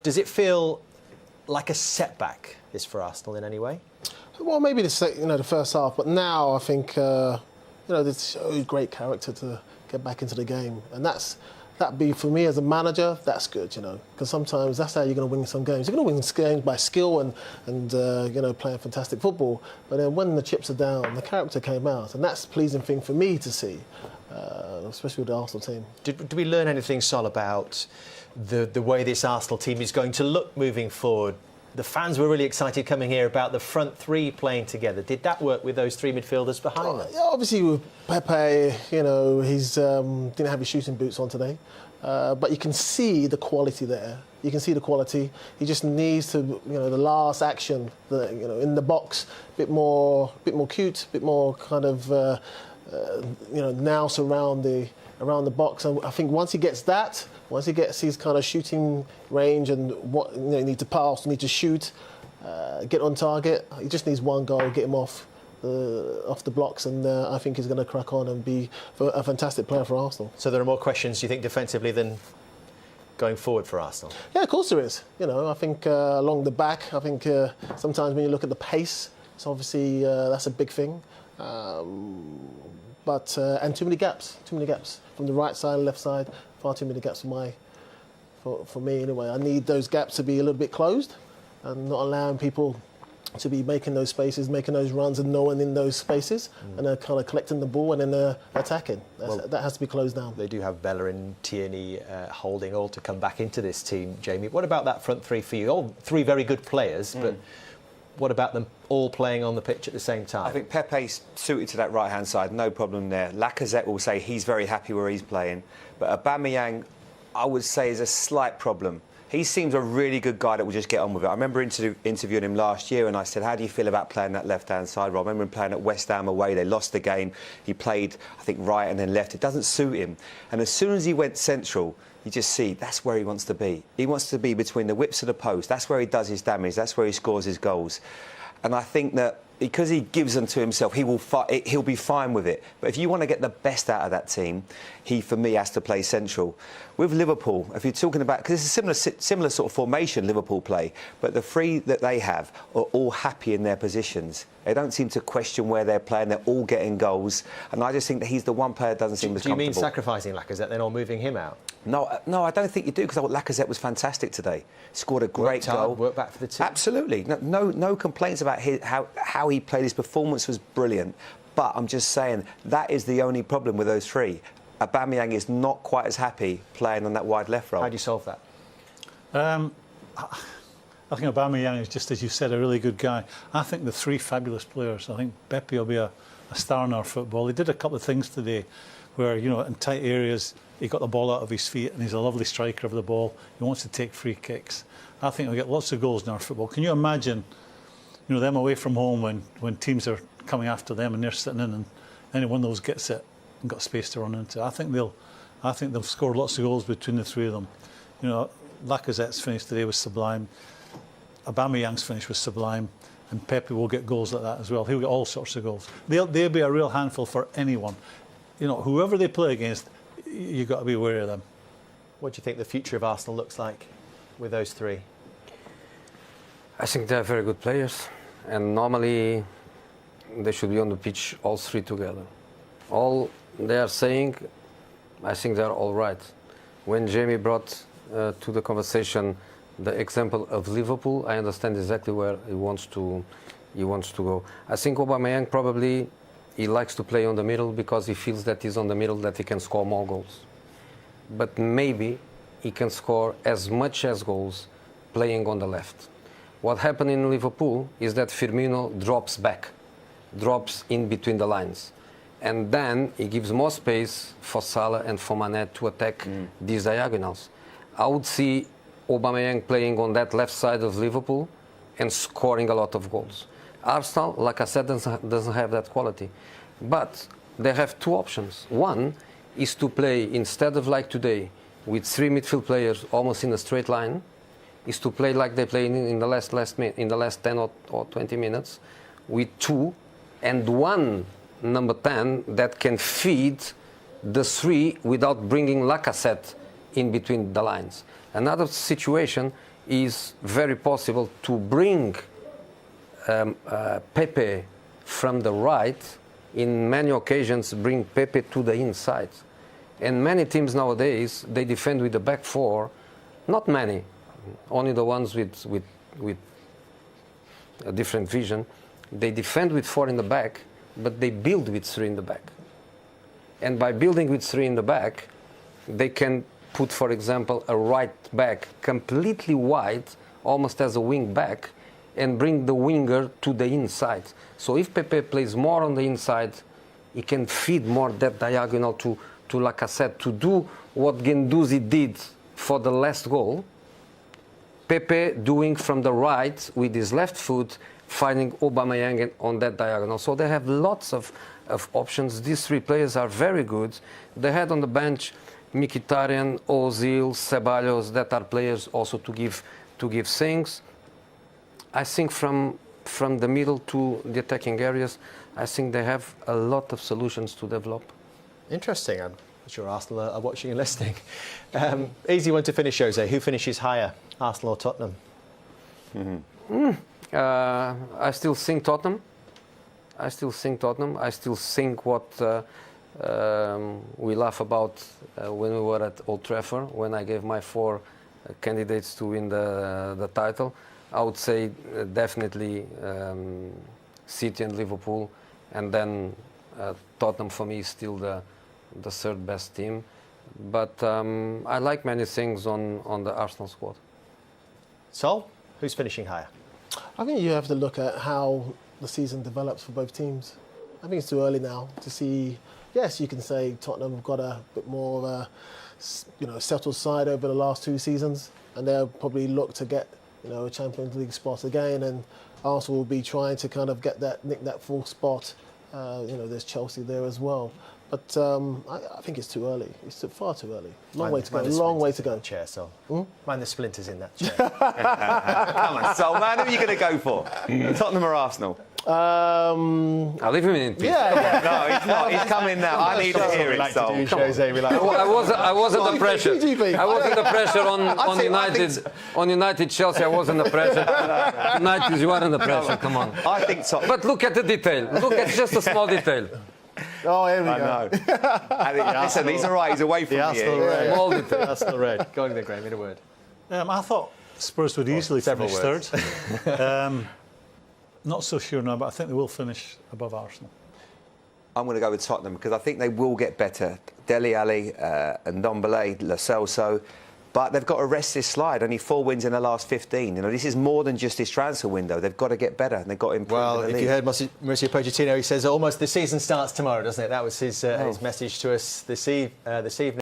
Does it feel like a setback, this, for Arsenal in any way? Well, maybe the first half, but now I think there's so great character to get back into the game, and that'd be, for me as a manager, that's good, because sometimes that's how you're going to win some games. You're going to win games by skill and playing fantastic football, but then when the chips are down, the character came out, and that's a pleasing thing for me to see, especially with the Arsenal team. Did we learn anything, Sol, about the way this Arsenal team is going to look moving forward? The fans were really excited coming here about the front three playing together. Did that work with those three midfielders behind them? Yeah, obviously with Pepe, he's didn't have his shooting boots on today, but you can see the quality there. You can see the quality. He just needs to, the last action, in the box, a bit more cute, a bit more kind of, nous around the box. And I think once he gets his kind of shooting range and what you need to pass, need to shoot, get on target, he just needs one goal, get him off the blocks, and I think he's going to crack on and be a fantastic player for Arsenal. So there are more questions, you think, defensively than going forward for Arsenal? Yeah, of course there is. I think along the back, I think sometimes when you look at the pace, it's obviously that's a big thing. But too many gaps from the right side, left side. Far too many gaps for me anyway. I need those gaps to be a little bit closed and not allowing people to be making those spaces, making those runs and no one in those spaces, and kind of collecting the ball and then attacking. That has to be closed down. They do have Bellerin, Tierney, Holding all to come back into this team, Jamie. What about that front three for you? All three very good players, but what about them all playing on the pitch at the same time? I think Pepe's suited to that right-hand side, no problem there. Lacazette will say he's very happy where he's playing. But Aubameyang, I would say, is a slight problem. He seems a really good guy that will just get on with it. I remember interviewing him last year and I said, how do you feel about playing that left-hand side role? I remember him playing at West Ham away. They lost the game. He played, I think, right and then left. It doesn't suit him. And as soon as he went central, you just see that's where he wants to be. He wants to be between the whips of the post. That's where he does his damage. That's where he scores his goals. And I think that because he gives them to himself, he'll be fine with it. But if you want to get the best out of that team, he, for me, has to play central. With Liverpool, if you're talking about... Because it's a similar sort of formation Liverpool play, but the three that they have are all happy in their positions. They don't seem to question where they're playing. They're all getting goals. And I just think that he's the one player that doesn't seem as comfortable. Do you mean sacrificing Lacazette then or moving him out? No, I don't think you do, because I thought Lacazette was fantastic today. Scored a great goal. Worked back for the team. Absolutely. No complaints about how he played. His performance was brilliant. But I'm just saying, that is the only problem with those three. Aubameyang is not quite as happy playing on that wide left role. How do you solve that? I think Aubameyang is, just as you said, a really good guy. I think the three fabulous players. I think Pepe will be a star in our football. He did a couple of things today where, in tight areas, he got the ball out of his feet and he's a lovely striker of the ball. He wants to take free kicks. I think we'll get lots of goals in our football. Can you imagine, them away from home when teams are coming after them and they're sitting in and any one of those gets it and got space to run into? I think they'll score lots of goals between the three of them. Lacazette's finish today was sublime. Aubameyang's finish was sublime. And Pepe will get goals like that as well. He'll get all sorts of goals. They'll be a real handful for anyone. Whoever they play against, you've got to be wary of them. What do you think the future of Arsenal looks like with those three? I think they're very good players, and normally they should be on the pitch, all three together. All they are saying, I think they're all right. When Jamie brought to the conversation the example of Liverpool, I understand exactly where he wants to go. I think Aubameyang probably he likes to play on the middle because he feels that he's on the middle that he can score more goals. But maybe he can score as much as goals playing on the left. What happened in Liverpool is that Firmino drops in between the lines. And then he gives more space for Salah and for Mane to attack these diagonals. I would see Aubameyang playing on that left side of Liverpool and scoring a lot of goals. Arsenal, like I said, doesn't have that quality. But they have two options. One is to play, instead of like today, with three midfield players almost in a straight line, is to play like they play in the last 10 or 20 minutes, with two and one number 10 that can feed the three without bringing Lacazette in between the lines. Another situation is very possible to bring Pepe from the right, in many occasions bring Pepe to the inside. And many teams nowadays, they defend with the back four, not many, only the ones with a different vision. They defend with four in the back, but they build with three in the back. And by building with three in the back, they can put, for example, a right back completely wide, almost as a wing back, and bring the winger to the inside. So if Pepe plays more on the inside, he can feed more that diagonal to Lacazette to do what Guendouzi did for the last goal. Pepe doing from the right with his left foot, finding Aubameyang on that diagonal. So they have lots of options. These three players are very good. They had on the bench Mkhitaryan, Ozil, Ceballos, that are players also to give things. I think from the middle to the attacking areas, I think they have a lot of solutions to develop. Interesting. I'm sure Arsenal are watching and listening. Easy one to finish, Jose. Who finishes higher, Arsenal or Tottenham? I still think Tottenham. I still think what we laugh about when we were at Old Trafford, when I gave my four candidates to win the title. I would say definitely City and Liverpool, and then Tottenham for me is still the third best team. But I like many things on the Arsenal squad. Sol, who's finishing higher? I think you have to look at how the season develops for both teams. I think it's too early now to see. Yes, you can say Tottenham have got a bit more of a settled side over the last two seasons, and they'll probably look to get a Champions League spot again, and Arsenal will be trying to kind of nick that fourth spot. There's Chelsea there as well. But I think it's too early. It's far too early. Long way to go. Long way to go. Chair, Sol. Mind the splinters in that chair. Come on, Sol, man. Who are you going to go for? Tottenham or Arsenal? I'll leave him in peace. Yeah. No, he's not. He's coming now. I need to hear it, Sol. I was under pressure. I was under pressure on United. On United Chelsea, I was under pressure. United, you are under pressure. Come on. I think Tottenham. But look at the detail. Look at just a small detail. Oh, here we go. I know. Listen, he's all right. He's away from The Arsenal you. red. Small detail. Arsenal red. Go on then, Graham, in a word. I thought Spurs would easily several finish words. third. Not so sure now, but I think they will finish above Arsenal. I'm going to go with Tottenham because I think they will get better. Dele Alli and Ndombele, Lo Celso. But they've got to rest this slide. Only 4 wins in the last 15. This is more than just this transfer window. They've got to get better, and they've got to improve. Well, if you heard Mauricio Pochettino, he says almost the season starts tomorrow, doesn't it? That was his message to us this evening.